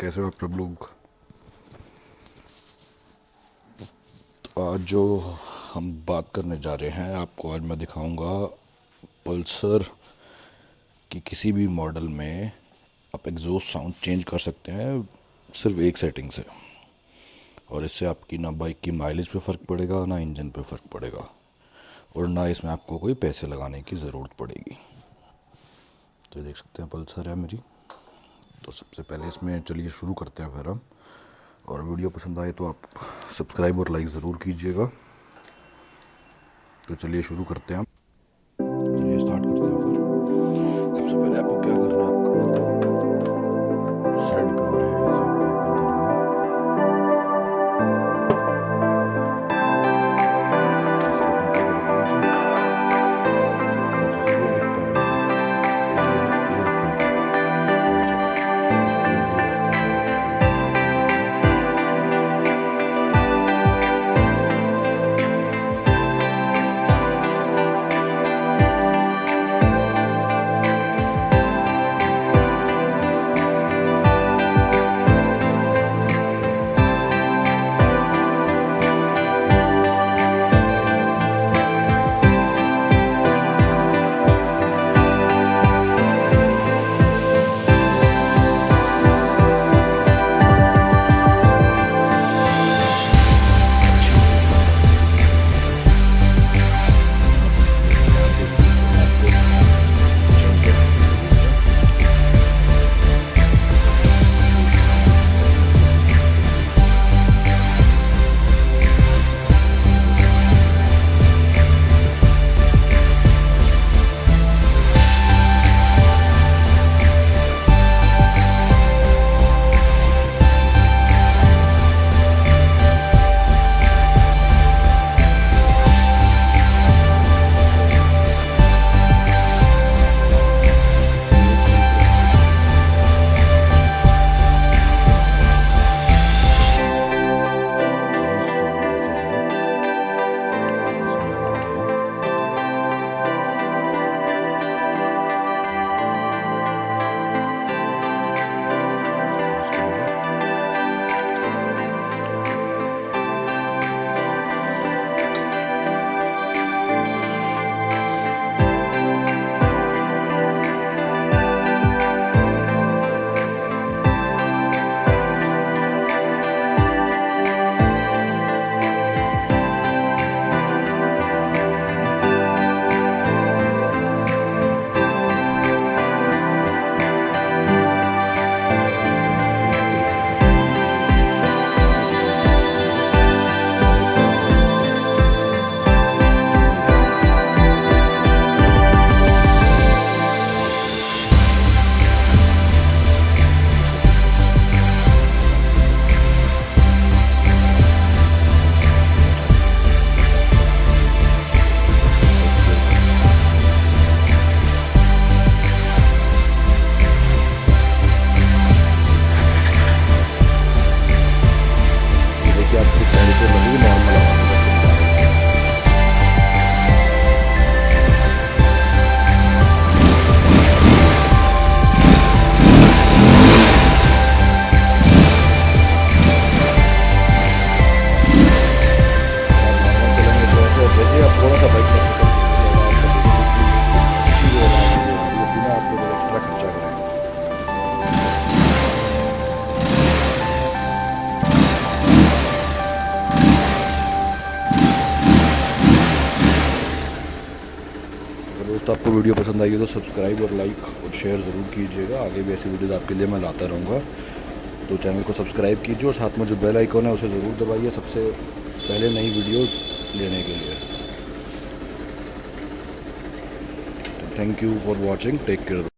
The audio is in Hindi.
कैसे हो आप सब लोग। तो आज जो हम बात करने जा रहे हैं, आपको आज मैं दिखाऊंगा पल्सर की किसी भी मॉडल में आप एग्जॉस्ट साउंड चेंज कर सकते हैं सिर्फ एक सेटिंग से। और इससे आपकी ना बाइक की माइलेज पे फ़र्क पड़ेगा, ना इंजन पे फ़र्क पड़ेगा, और ना इसमें आपको कोई पैसे लगाने की ज़रूरत पड़ेगी। तो देख सकते हैं पल्सर है मेरी। तो सबसे पहले इसमें चलिए शुरू करते हैं फिर हम। और वीडियो पसंद आए तो आप सब्सक्राइब और लाइक ज़रूर कीजिएगा। तो चलिए शुरू करते हैं हम। चलिए स्टार्ट करते हैं फिर। सबसे पहले आपको क्या करना है, आपको साइड कवर है इसे आपको ओपन करना है। इसे ओपन करके रखना है। नीचे से ये दिखता है, ये है एयर फिल्टर। इसको भी नॉइस कलर जैसे है, इसमें लगा देना है। इसके बाद इसको सेटिंग करके इसको लगाना है। इसे ऐसे करके साइड कवर ये लगा के इसको फिक्स कर देना है। ऐसे सेट कर देना है। ये देखिए आपकी साइड से लगी नॉर्मल आवाज़ में सुन पा रहे हैं। अगर आप नॉर्मल चलेंगे तो ऐसे देखिए, आप थोड़ा सा बाइक का निकल लीजिएगा, आपको देखेंगे कि अच्छी वो आवाज़ दे रही है बिना आपको कोई एक्स्ट्रा खर्चा करे। अगर दोस्त आपको वीडियो पसंद आई हो तो सब्सक्राइब और लाइक और शेयर ज़रूर कीजिएगा। आगे भी ऐसी वीडियोज़ आपके लिए मैं लाता रहूँगा। तो चैनल को सब्सक्राइब कीजिए और साथ में जो बेल आइकन है उसे ज़रूर दबाइए सबसे पहले नई वीडियोज़ लेने के लिए। तो thank you for watching, take care.